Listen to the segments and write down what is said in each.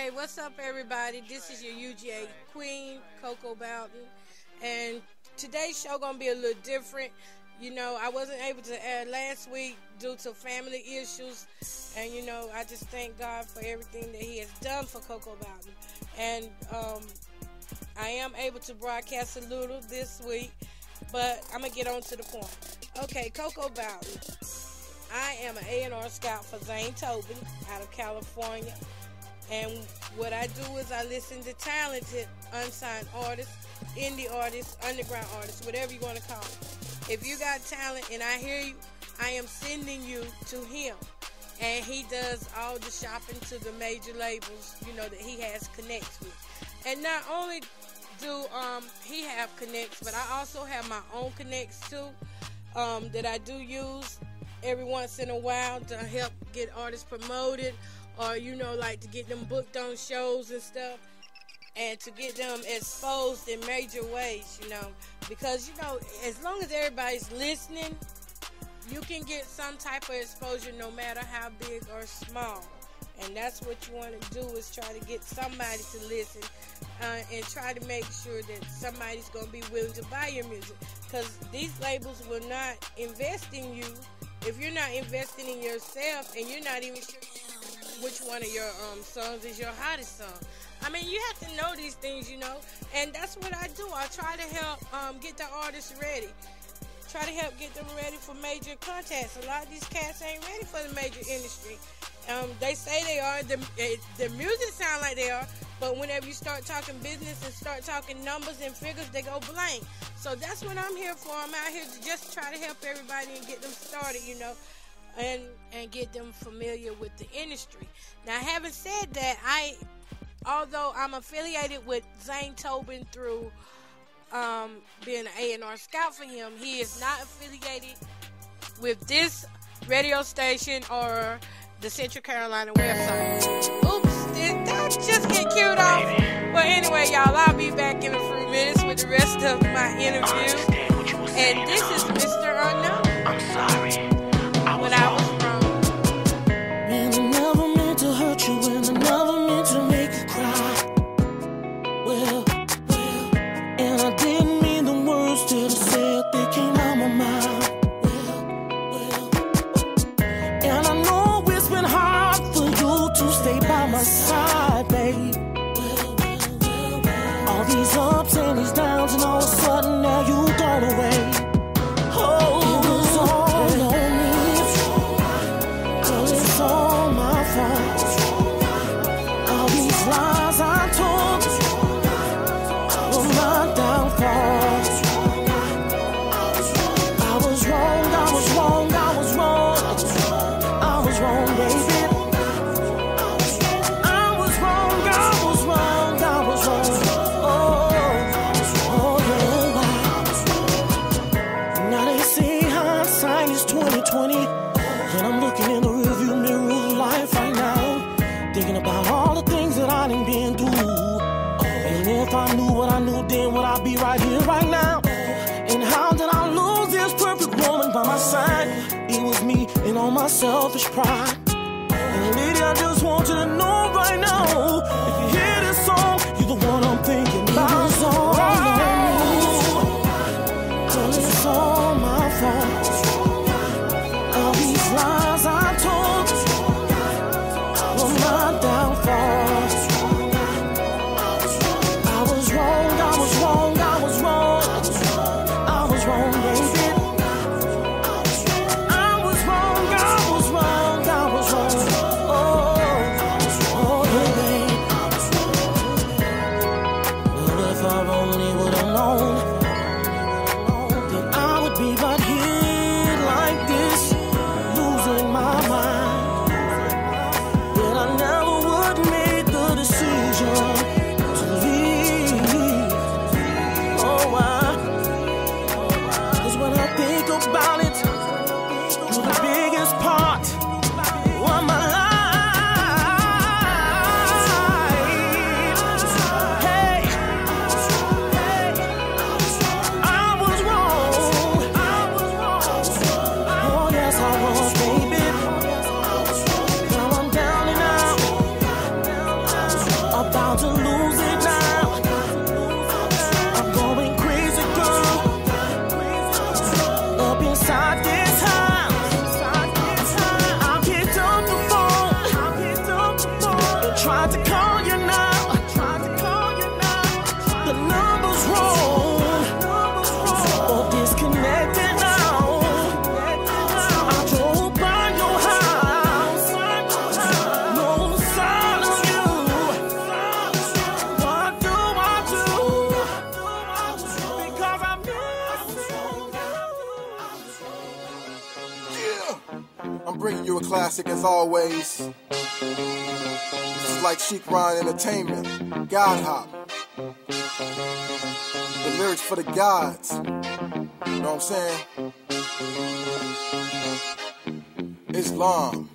Hey, what's up, everybody? This is your UGA Queen, Coco Bowden, and today's show gonna be a little different. You know, I wasn't able to air last week due to family issues, and you know, I just thank God for everything that He has done for Coco Bowden, and I am able to broadcast a little this week, but I'm gonna get on to the point. Okay, Coco Bowden. I am an A&R scout for Zane Tobin out of California. And what I do is I listen to talented, unsigned artists, indie artists, underground artists, whatever you want to call them. If you got talent and I hear you, I am sending you to him. And he does all the shopping to the major labels, you know, that he has connects with. And not only do he have connects, but I also have my own connects too that I do use every once in a while to help get artists promoted, or you know, like to get them booked on shows and stuff, and to get them exposed in major ways, you know, because you know, as long as everybody's listening, you can get some type of exposure no matter how big or small. And that's what you want to do, is try to get somebody to listen and try to make sure that somebody's going to be willing to buy your music, because these labels will not invest in you if you're not investing in yourself and you're not even sure which one of your songs is your hottest song. I mean, you have to know these things, you know, and that's what I do. I try to help get the artists ready. Try to help get them ready for major contests. A lot of these cats ain't ready for the major industry. They say they are. The music sound like they are, but whenever you start talking business and start talking numbers and figures, they go blank. So that's what I'm here for. I'm out here to just try to help everybody and get them started, you know, and get them familiar with the industry. Now, having said that, although I'm affiliated with Zane Tobin through being an A&R scout for him, he is not affiliated with this radio station or the Central Carolina website. Oops, did that just get queued off? Well, anyway, y'all, I'll be back in a few minutes with the rest of my interview. And this is Mr. Unknown. I'm sorry. When I was wrong. Man, I never meant to hurt you, and I never meant to make you cry. Well, and I didn't mean the words that I said, they came out my mouth. And I know it's been hard for you to stay by my side, babe. All these ups and these downs, and all of a sudden now you gone away. Oh, it was all on me. It's all my fault. All these lies I told were my downfall. I was wrong, I was wrong, I was wrong. I was wrong, baby. I was wrong, I was wrong, I was wrong. Oh, yeah. Now they say hindsight is 20/20, and I'm looking in the rearview mirror of life right now, thinking about all the things that I done been through. And if I knew what I knew then, would I be right here right now? And how did I lose this perfect woman by my side? It was me and all my selfish pride. And lady, I just want you to know right now, if you hear this song, you're the one I'm thinking about. It's all on me, 'cause it's all my fault. All these lies I told were my downfall. I was wrong, I was wrong, I was wrong. I was wrong, baby. I was wrong, I was wrong, I was wrong. Oh, tried to call you now. The number's wrong. Or disconnected now. I drove by your house. No sign of you. What do I do? Because I miss you. Yeah. I'm bringing you a classic as always. This is like Chic Ryan Entertainment. God Hop. The lyrics for the gods. You know what I'm saying? Islam.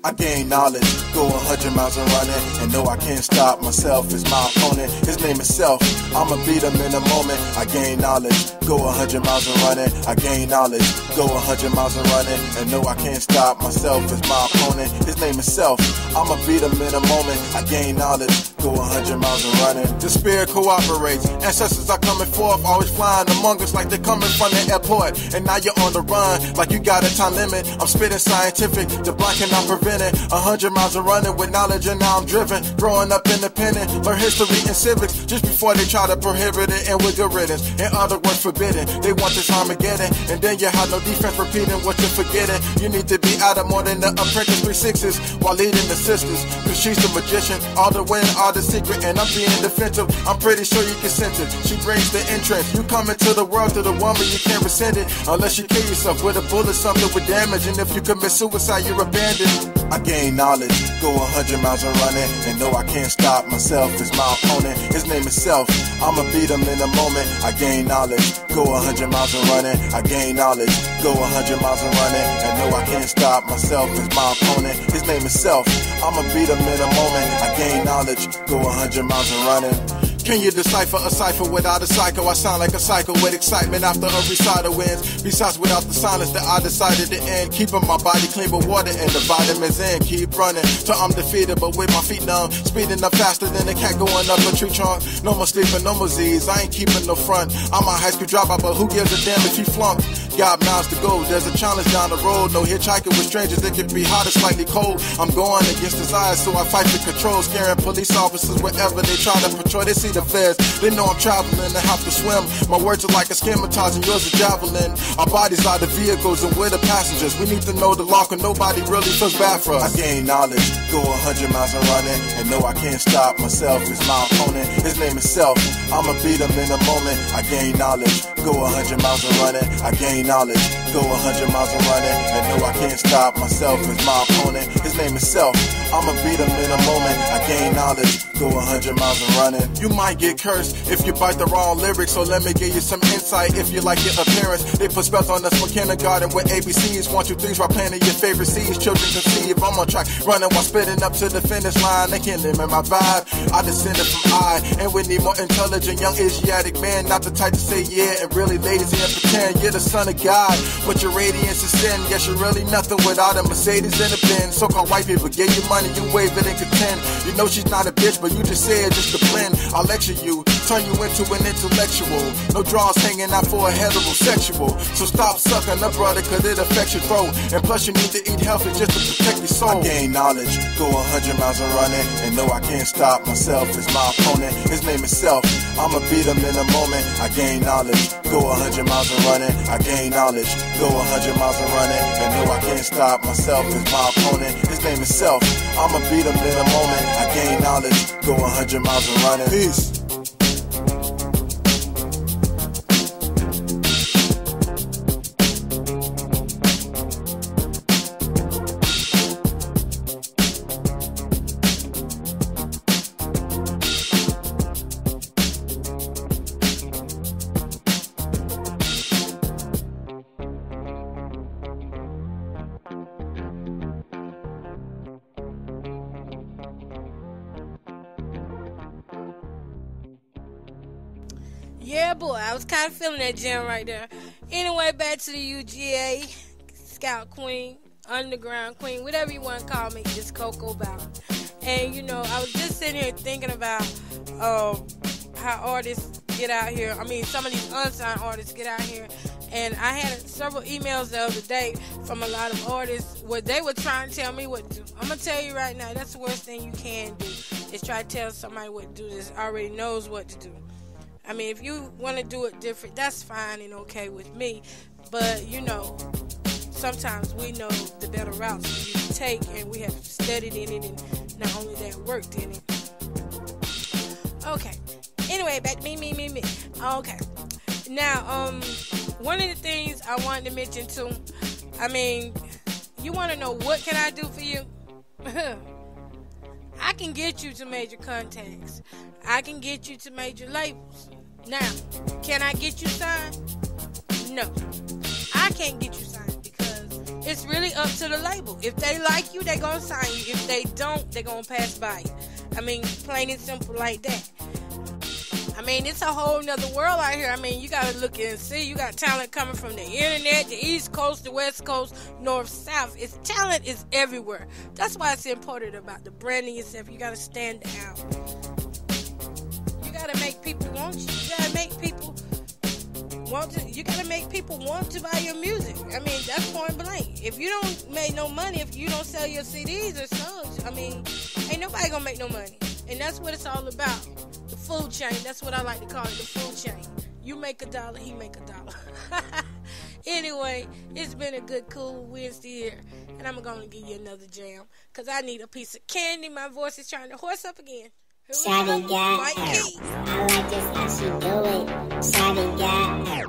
I gain knowledge, go 100 miles and running, and know I can't stop myself. Is my opponent, his name is Self. I'ma beat him in a moment. I gain knowledge, go 100 miles and running. I gain knowledge, go 100 miles and running, and know I can't stop myself. Is my opponent, his name is Self. I'ma beat him in a moment. I gain knowledge, go 100 miles and running. The spirit cooperates. Ancestors are coming forth, always flying among us like they're coming from the airport. And now you're on the run, like you got a time limit. I'm spitting scientific, the blind cannot prevent it. 100 miles of running with knowledge, and now I'm driven. Growing up independent, learn history and civics just before they try to prohibit it, and with good riddance. In other words, forbidden. They want this Armageddon, and then you have no defense repeating what you're forgetting. You need to be out of more than the apprentice 3/6 while leading the sisters, cause she's the magician, all the way and all the secret, and I'm being defensive. I'm pretty sure you can sense it. She brings the entrance. You come into the world to the woman, you can't rescind it unless you kill yourself with a bullet, something with damage. And if you commit suicide, you're abandoned. I gain knowledge, go 100 miles and running, and know I can't stop myself. Is my opponent, his name is Self. I'ma beat him in a moment. I gain knowledge, go 100 miles and running. I gain knowledge, go 100 miles and running, and know I can't stop myself. Is my opponent, his name is Self. I'ma beat him in a moment. I gain knowledge, go 100 miles and running. Can you decipher a cipher without a psycho? I sound like a psycho with excitement after a recital wins. Besides, without the silence that I decided to end, keeping my body clean with water and the vitamins in. Keep running till I'm defeated, but with my feet numb, speeding up faster than a cat going up a tree trunk. No more sleeping, no more Z's. I ain't keeping no front. I'm a high school dropout, but who gives a damn if he flunked? Got miles to go. There's a challenge down the road. No hitchhiking with strangers. It can be hot or slightly cold. I'm going against desire, so I fight for control. Scaring police officers wherever they try to patrol. They see the feds. They know I'm traveling and have to swim. My words are like a schematizing, yours a javelin. Our bodies are the vehicles and we're the passengers. We need to know the law, cause nobody really feels bad for us. I gain knowledge, go 100 miles and running, and know I can't stop myself. Is my opponent, his name is Self. I'ma beat him in a moment. I gain knowledge, go 100 miles and running. I gain knowledge, go 100 miles and running, and know I can't stop myself. Is my opponent, his name is Self. I'ma beat him in a moment. I gain knowledge, go 100 miles and running. You might get cursed if you bite the wrong lyrics, so let me give you some insight. If you like your appearance, they put spells on us from kindergarten with ABCs, 1, 2, 3s while planting your favorite seeds. Children can see if I'm on track, running while spitting up to the finish line. They can't limit my vibe. I descended from I, and we need more intelligent young Asiatic men, not the type to say yeah and really lazy and pretend you're the son of God. But your radiance is sin. Yes, you're really nothing without a Mercedes and a Benz. So-called white people give you money, you wave it and contend. You know she's not a bitch, but you just say it just to blend. I'll lecture you, turn you into an intellectual. No draws hanging out for a heterosexual. So stop sucking up, brother, cause it affects your throat. And plus you need to eat healthy just to protect your soul. I gain knowledge, go 100 miles and running, and know I can't stop myself. Is my opponent, his name is Self. I'ma beat him in a moment. I gain knowledge, go 100 miles and running. I gain knowledge, go 100 miles and running, and know I can't stop myself. Is my opponent, his name is Self. I'ma beat him in a moment. I gain knowledge, go 100 miles and running. Peace. Yeah, boy, I was kind of feeling that jam right there. Anyway, back to the UGA, Scout Queen, Underground Queen, whatever you want to call me, it's Coco Bowden. And, you know, I was just sitting here thinking about how artists get out here. I mean, some of these unsigned artists get out here And I had several emails the other day from a lot of artists where they were trying to tell me what to do. I'm going to tell you right now, that's the worst thing you can do, is try to tell somebody what to do that already knows what to do. I mean, if you want to do it different, that's fine and okay with me. But, you know, sometimes we know the better routes to take, and we have studied in it, and not only that, worked in it. Okay. Anyway, back to me. Okay. Now, one of the things I wanted to mention too, I mean, you want to know what can I do for you? I can get you to major contacts. I can get you to major labels. Now, can I get you signed? No. I can't get you signed because it's really up to the label. If they like you, they're going to sign you. If they don't, they're going to pass by you. I mean, plain and simple like that. I mean, it's a whole nother world out here. I mean, you got to look and see. You got talent coming from the internet, the East Coast, the West Coast, North, South. Talent is everywhere. That's why it's important about the branding yourself. You got to stand out. You got to make people want you. You got to make people want to. You got to make people want to buy your music. I mean, that's point blank. If you don't make no money, if you don't sell your CDs or songs, I mean, ain't nobody gonna make no money. And that's what it's all about. The food chain. That's what I like to call it, the food chain. You make $1, he make $1. Anyway, it's been a good, cool Wednesday here. And I'm going to give you another jam. Because I need a piece of candy. My voice is trying to hoarse up again. Shawty got I like this how she do it. Shawty got I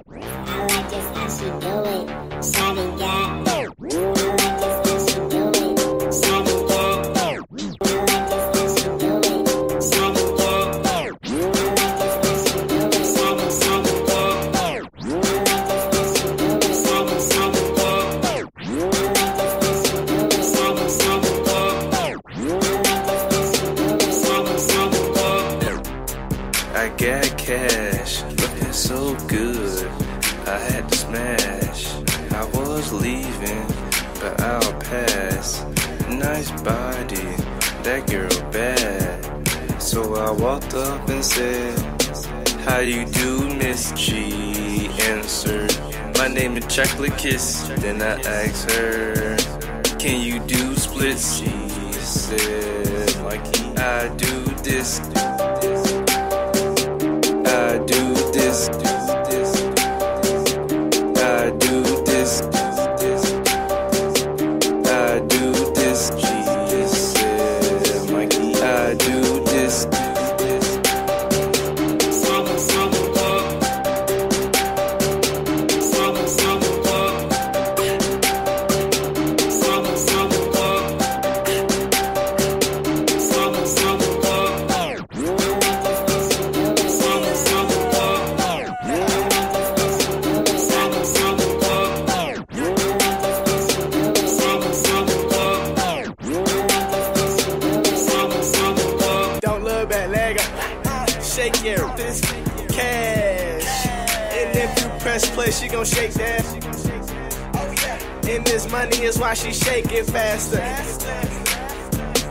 like this how she do it. Shawty got I like this how she do it. Shawty got I like this how she do it. Shawty got I like this how she do it. Shawty got I like this how she do it. Shawty got I like this how she do it. Shawty I got cash, looking so good, I had to smash. I was leaving, but I'll pass. Nice body, that girl bad. So I walked up and said, how you do, Miss G? Answered, my name is Chocolate Kiss. Then I asked her, can you do splits? She said, Mikey, I do this. I do this, I do this, I do this. She said, Mikey, I do this. Shake this cash, and if you press play, she gon' shake that. And this money is why she shaking faster.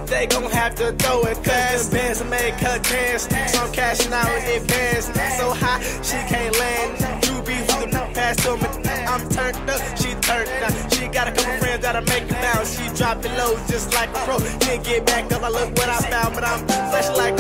They gon' have to throw it fast. The bands make her dance, so I'm cashing out in advance. So high, she can't land. You be with the pass to me. I'm turned up, she turned up. She got a couple friends that'll make it bounce. She drop it low just like a pro. Then get back up, I look what I found, but I'm flashing like